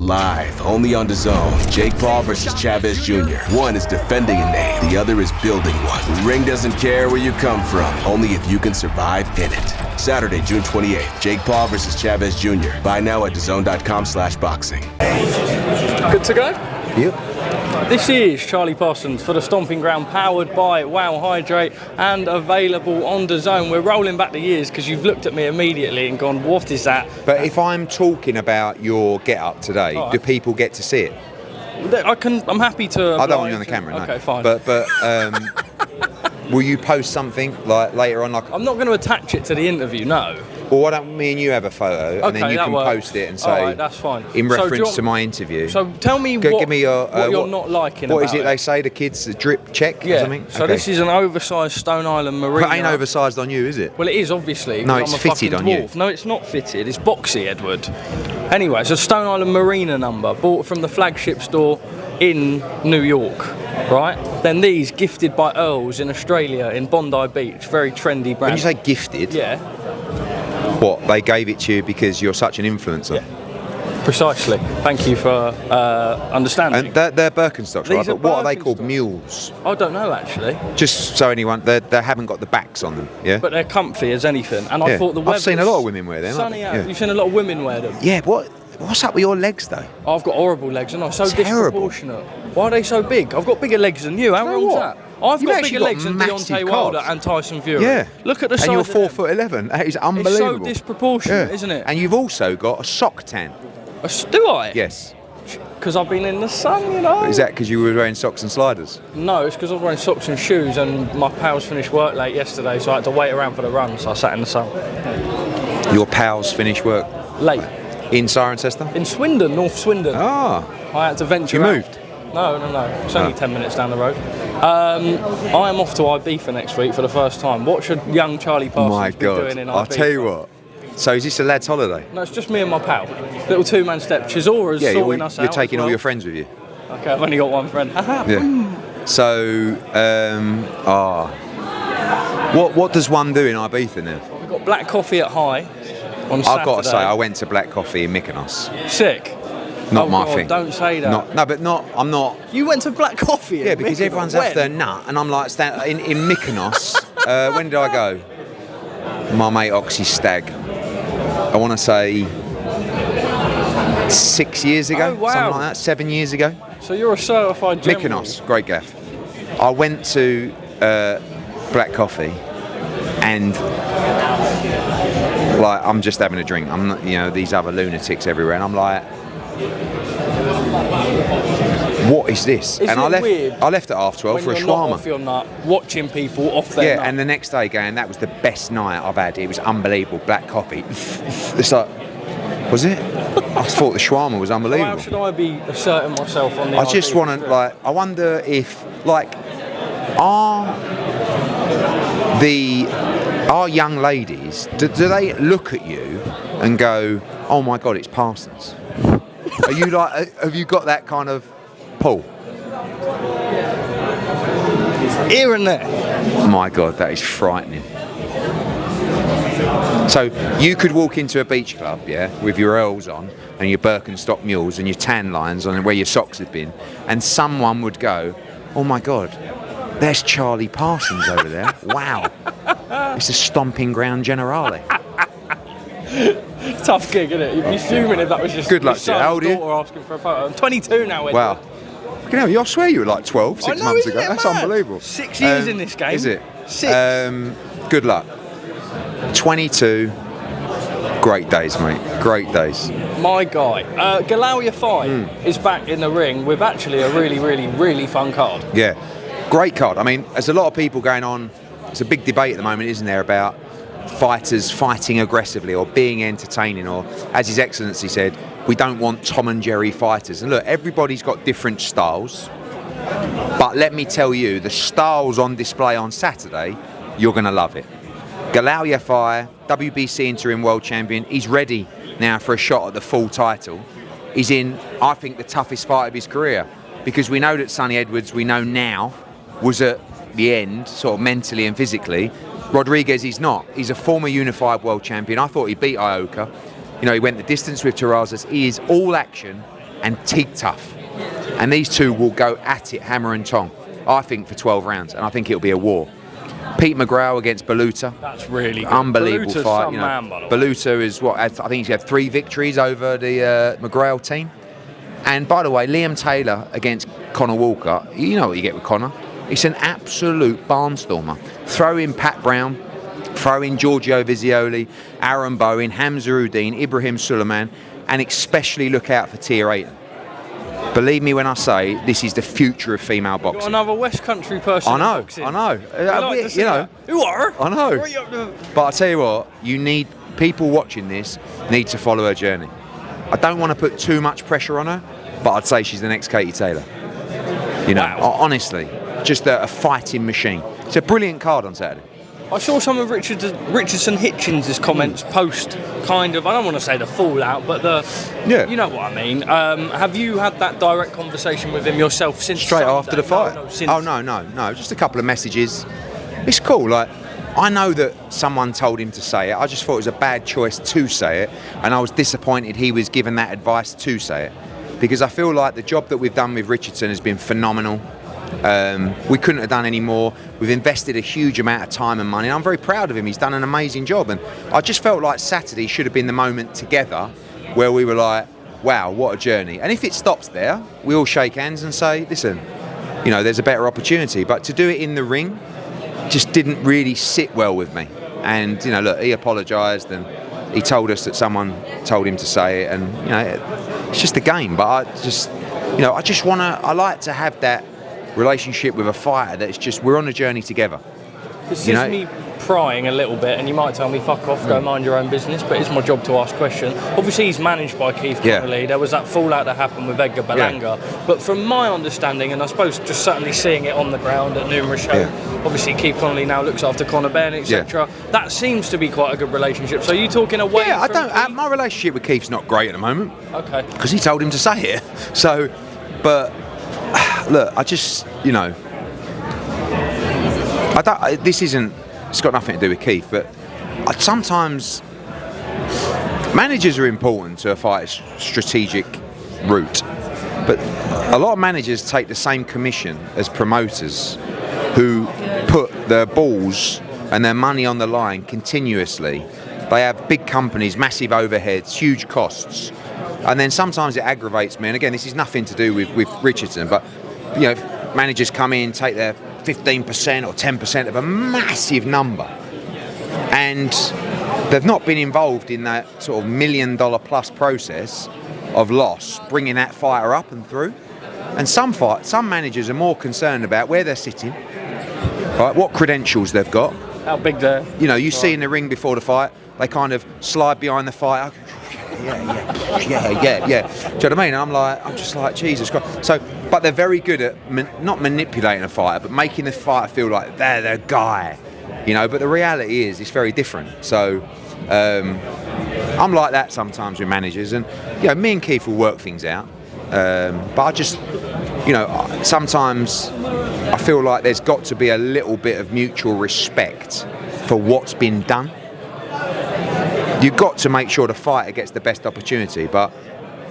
Live, only on DAZN. Jake Paul versus Chavez Jr. One is defending a name, the other is building one. The ring doesn't care where you come from, only if you can survive in it. Saturday, June 28th, Jake Paul versus Chavez Jr. Buy now at DAZN.com/boxing. Good to go? Yep. This is Charlie Parsons for the Stomping Ground, powered by Wow Hydrate and available on DAZN. We're rolling back the years because you've looked at me immediately and gone, what is that? But if I'm talking about your get-up today, do people get to see it? I'm happy to. I don't want you on the camera, no. Okay, fine. But will you post something like later on? Like, I'm not going to attach it to the interview, no. Well, why don't me and you have a photo, and then you can post it and say, all right, that's fine. In reference to my interview. So tell me give me your, what you're not liking what about is it they say, the kids, the drip check or something? So this is an oversized Stone Island Merino. But it ain't oversized on you, is it? Well, it is, obviously. No, it's fitted on you. No, it's not fitted. It's boxy, Edward. Anyway, it's a Stone Island Marina number, bought from the flagship store in New York, right? Then these gifted by Earls in Australia, in Bondi Beach. Very trendy brand. When you say gifted? Yeah. What, they gave it to you because you're such an influencer? Yeah, precisely. Thank you for understanding. And they're Birkenstocks, right? But what are they called? Birkenstocks. Mules? I don't know, actually. Just so anyone, they haven't got the backs on them, yeah? But they're comfy as anything. And I thought the weather. I've seen a lot of women wear them. Sunny out. Yeah. You've seen a lot of women wear them. Yeah, what's up with your legs, though? I've got horrible legs, and I'm so Terrible. disproportionate. Why are they so big? I've got bigger legs than you. How wrong's that? I've You've got actually bigger got legs than massive Deontay Wilder calves. and Tyson Fury. Yeah. Look at the size. And you're of them. 4'11". That is unbelievable. It's so disproportionate, isn't it? And you've also got a sock tan. Do I? Yes. Because I've been in the sun, you know. Is that because you were wearing socks and sliders? No, it's because I was wearing socks and shoes, and my pals finished work late yesterday, so I had to wait around for the run, so I sat in the sun. Your pals finished work? Late. In Cirencester? In Swindon, North Swindon. Ah. I had to venture You out. moved? No. It's only 10 minutes down the road. I am off to Ibiza next week for the first time. What should young Charlie Parsons be doing in Ibiza? I'll tell you what. So is this a lad's holiday? No, it's just me and my pal. Little two-man step. Chizora's sorting us out. You're taking as well. all your friends with you? Okay, I've only got one friend. Yeah. So, what does one do in Ibiza now? We've got black coffee at High on Saturday. I've got to say, I went to Black Coffee in Mykonos. Sick. Not my God, thing. Don't say that. I'm not. You went to Black Coffee? Yeah, because everyone's after their nut, and I'm like, in Mykonos. When did I go? My mate Oxy's stag. I want to say 6 years ago, wow. something like that, 7 years ago. So you're a certified gentleman. Mykonos, great gaff. I went to Black Coffee, and like I'm just having a drink. I'm not, these other lunatics everywhere, and I'm like, what is this? Isn't and I weird left at 12:30 for a when you're shawarma. not off your nut, watching people off their nut. And the next day going, that was the best night I've had. It was unbelievable. Black coffee. It's like, was it? I thought the shawarma was unbelievable. How should I be asserting myself on the I just want to, I wonder if, are young ladies, do they look at you and go, oh my God, it's Parsons? Are you have you got that kind of pull? Here and there. My God, that is frightening. So you could walk into a beach club, with your Earls on and your Birkenstock mules and your tan lines on where your socks have been, and someone would go, oh my God, there's Charlie Parsons over there. Wow. It's a Stomping Ground Generale. Tough gig, isn't it? You'd be fuming if that was just Good luck to you. How old are you? Asking for a photo. I'm 22 now, Edward. Wow. I swear you were like 12, 6 months ago. That's mad? unbelievable. 6 years in this game. Is it? 6. Good luck. 22. Great days, mate. Great days. My guy. Galawia 5 is back in the ring with actually a really, really, really fun card. Yeah. Great card. I mean, there's a lot of people going on. It's a big debate at the moment, isn't there, about fighters fighting aggressively or being entertaining, or, as His Excellency said, we don't want Tom and Jerry fighters. And look, everybody's got different styles, but let me tell you, the styles on display on Saturday, you're going to love it. Galawia Fire, WBC interim world champion, he's ready now for a shot at the full title. He's in, I think, the toughest fight of his career, because we know that Sonny Edwards, we know now, was at the end, sort of mentally and physically. Rodriguez, he's not. He's a former unified world champion. I thought he beat Ioka. He went the distance with Terrazas. He is all action, and Teague tough. And these two will go at it hammer and tong, I think, for 12 rounds, and I think it'll be a war. Pete McGraw against Baluta. That's really good. Unbelievable Baluta's fight. some man, by the way. Baluta is I think he's had 3 victories over the McGraw team. And by the way, Liam Taylor against Conor Walker. You know what you get with Conor. It's an absolute barnstormer. Throw in Pat Brown, throw in Giorgio Vizioli, Aaron Bowen, Hamza Uddin, Ibrahim Suleiman, and especially look out for Tia Ayton. Believe me when I say this is the future of female boxing. Got another West Country person. I know. You know. Who are? I know. But I tell you what, people watching this need to follow her journey. I don't want to put too much pressure on her, but I'd say she's the next Katie Taylor. Honestly, just a fighting machine. It's a brilliant card on Saturday. I saw some of Richardson Hitchens' comments post kind of, I don't want to say the fallout, but you know what I mean. Have you had that direct conversation with him yourself since Straight Sunday? after the fight? No. Just a couple of messages. It's cool. Like, I know that someone told him to say it. I just thought it was a bad choice to say it, and I was disappointed he was given that advice to say it, because I feel like the job that we've done with Richardson has been phenomenal. We couldn't have done any more. We've invested a huge amount of time and money, and I'm very proud of him. He's done an amazing job, and I just felt like Saturday should have been the moment together where we were like, wow, what a journey. And if it stops there, we all shake hands and say, listen, there's a better opportunity. But to do it in the ring just didn't really sit well with me. And look, he apologised and he told us that someone told him to say it, and it's just a game. But I like to have that relationship with a fighter that's just, we're on a journey together. This is me prying a little bit, and you might tell me fuck off, go mind your own business, but it's my job to ask questions. Obviously he's managed by Keith Connolly. There was that fallout that happened with Edgar Berlanga, but from my understanding, and I suppose just certainly seeing it on the ground at numerous shows, obviously Keith Connolly now looks after Conor Benn, etc. That seems to be quite a good relationship. So are you talking away from my relationship with Keith's not great at the moment. Okay. Because he told him to say it. So, but look, I just, it's got nothing to do with Keith, but sometimes managers are important to a fighter's strategic route. But a lot of managers take the same commission as promoters who put their balls and their money on the line continuously. They have big companies, massive overheads, huge costs. And then sometimes it aggravates me. And again, this is nothing to do with Richardson, but managers come in, take their 15% or 10% of a massive number, and they've not been involved in that sort of $1 million plus process of loss, bringing that fighter up and through. And some managers are more concerned about where they're sitting, right, what credentials they've got, how big they're. You see in the ring before the fight, they kind of slide behind the fighter. Yeah. Do you know what I mean? I'm just like, Jesus Christ. So, but they're very good at not manipulating a fighter, but making the fighter feel like they're the guy. But the reality is, it's very different. So, I'm like that sometimes with managers, and me and Keith will work things out. But I just, sometimes I feel like there's got to be a little bit of mutual respect for what's been done. You've got to make sure the fighter gets the best opportunity, but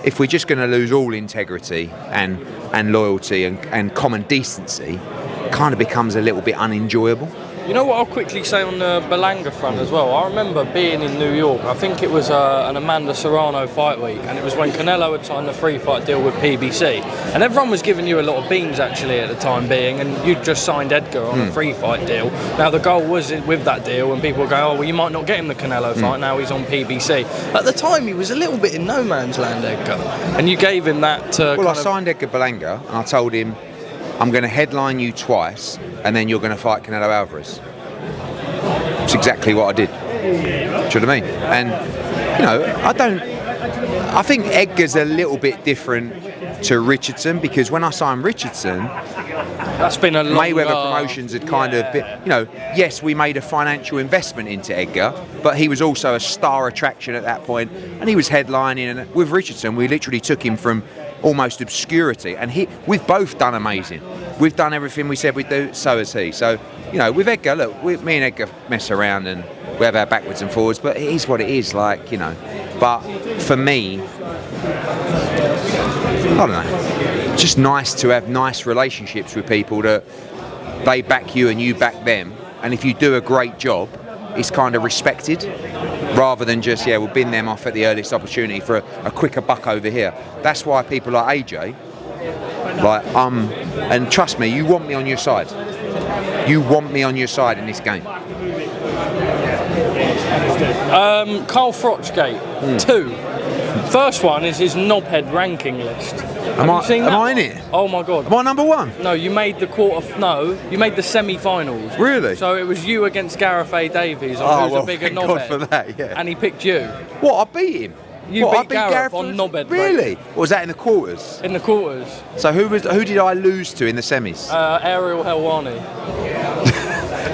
if we're just going to lose all integrity and loyalty and common decency, it kind of becomes a little bit unenjoyable. You know what I'll quickly say on the Berlanga front as well? I remember being in New York, I think it was an Amanda Serrano fight week, and it was when Canelo had signed the free fight deal with PBC. And everyone was giving you a lot of beans actually at the time being, and you'd just signed Edgar on a free fight deal. Now the goal was with that deal, and people would go, oh, well, you might not get him the Canelo fight, now he's on PBC. At the time, he was a little bit in no man's land, Edgar. And you gave him that... I signed Edgar Berlanga, and I told him, I'm going to headline you twice, and then you're going to fight Canelo Alvarez. It's exactly what I did. Do you know what I mean? And, I think Edgar's a little bit different to Richardson, because when I signed Richardson, that's been a long, Mayweather Promotions had kind of been, yes, we made a financial investment into Edgar, but he was also a star attraction at that point, and he was headlining. And with Richardson, we literally took him from almost obscurity, and we've both done amazing. We've done everything we said we'd do, so has he. So, with Edgar, look, me and Edgar mess around and we have our backwards and forwards, but it is what it is, But for me, I don't know, just nice to have nice relationships with people that they back you and you back them, and if you do a great job, it's kind of respected, rather than just, we'll bin them off at the earliest opportunity for a quicker buck over here. That's why people like AJ, and trust me, you want me on your side. You want me on your side in this game. Carl Froch gate, 2. First one is his knobhead ranking list. Am I in it? Oh my god. Am I number 1? No, you made the you made the semi-finals. Really? So it was you against Gareth A. Davies on who's a bigger thank knobhead. God for that, yeah. And he picked you. What, I beat him? You beat Gareth on knobhead. Really? Or was that in the quarters? In the quarters. So who did I lose to in the semis? Ariel Helwani.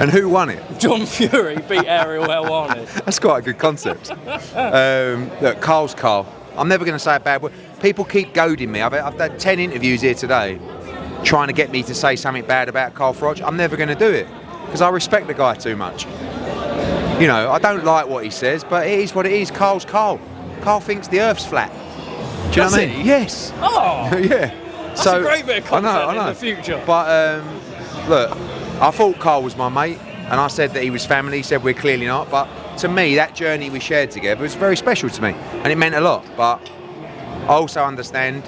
And who won it? John Fury beat Ariel Helwani. That's quite a good concept. Look, Carl's Carl. I'm never going to say a bad word. People keep goading me. I've had 10 interviews here today trying to get me to say something bad about Carl Froch. I'm never going to do it because I respect the guy too much. You know, I don't like what he says, but it is what it is. Carl's Carl. Carl thinks the earth's flat. Do you know what I mean? Yes. Oh. Yeah. That's a great bit of content in the future. But look, I thought Carl was my mate, and I said that he was family. He said we're clearly not, but to me, that journey we shared together was very special to me, and it meant a lot. But I also understand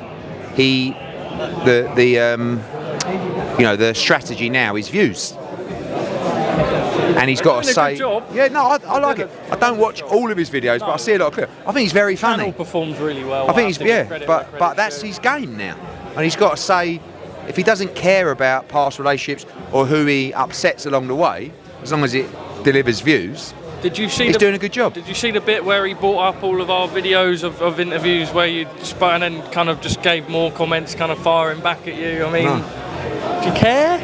the strategy now is views, and he's got to say, yeah, no, I like it. I don't watch all of his videos, but I see a lot of clips. I think he's very funny. Channel performs really well. I think but that's his game now, and he's got to say, if he doesn't care about past relationships or who he upsets along the way, as long as it delivers views. He's doing a good job. Did you see the bit where he brought up all of our videos of interviews where you and then kind of just gave more comments kind of firing back at you? I mean, do you care?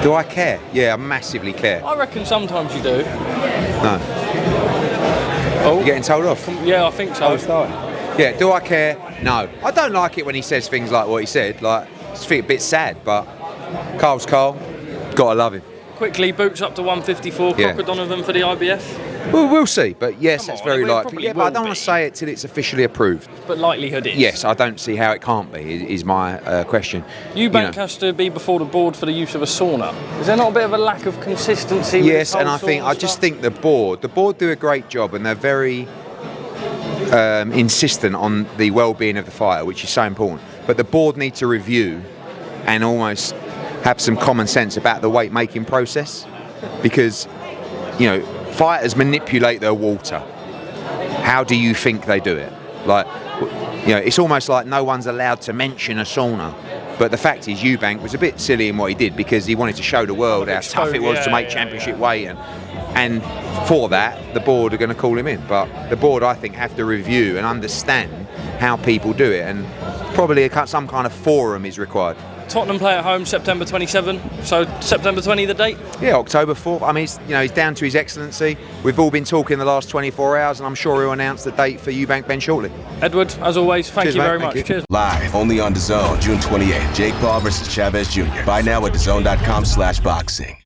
Do I care? Yeah, I massively care. I reckon sometimes you do. No. Oh. You're getting told off? Yeah, I think so. Yeah, do I care? No. I don't like it when he says things like what he said. Like, I just feel a bit sad, but Carl's Carl. Gotta love him. Quickly, boots up to 154, Crocker Donovan for the IBF. Well, we'll see, but yes, it's very likely. Yeah, but I don't want to say it till it's officially approved. But likelihood is. Yes, I don't see how it can't be, is my question. Eubank has to be before the board for the use of a sauna. Is there not a bit of a lack of consistency? Yes, and I just think the board do a great job, and they're very insistent on the well-being of the fighter, which is so important. But the board need to review and almost have some common sense about the weight-making process, because, you know, fighters manipulate their water. How do you think they do it? Like, you know, it's almost like no one's allowed to mention a sauna. But the fact is, Eubank was a bit silly in what he did because he wanted to show the world how tough it was to make championship weight, and for that, the board are going to call him in. But the board, I think, have to review and understand how people do it, and probably some kind of forum is required. Tottenham play at home September 27, so September 20 the date? Yeah, October 4th. I mean, he's down to His Excellency. We've all been talking the last 24 hours, and I'm sure he'll announce the date for Eubank Benn shortly. Edward, as always, thank you very much. Cheers. Live, only on DAZN, June 28th. Jake Paul versus Chavez Jr. Buy now at DAZN.com/boxing.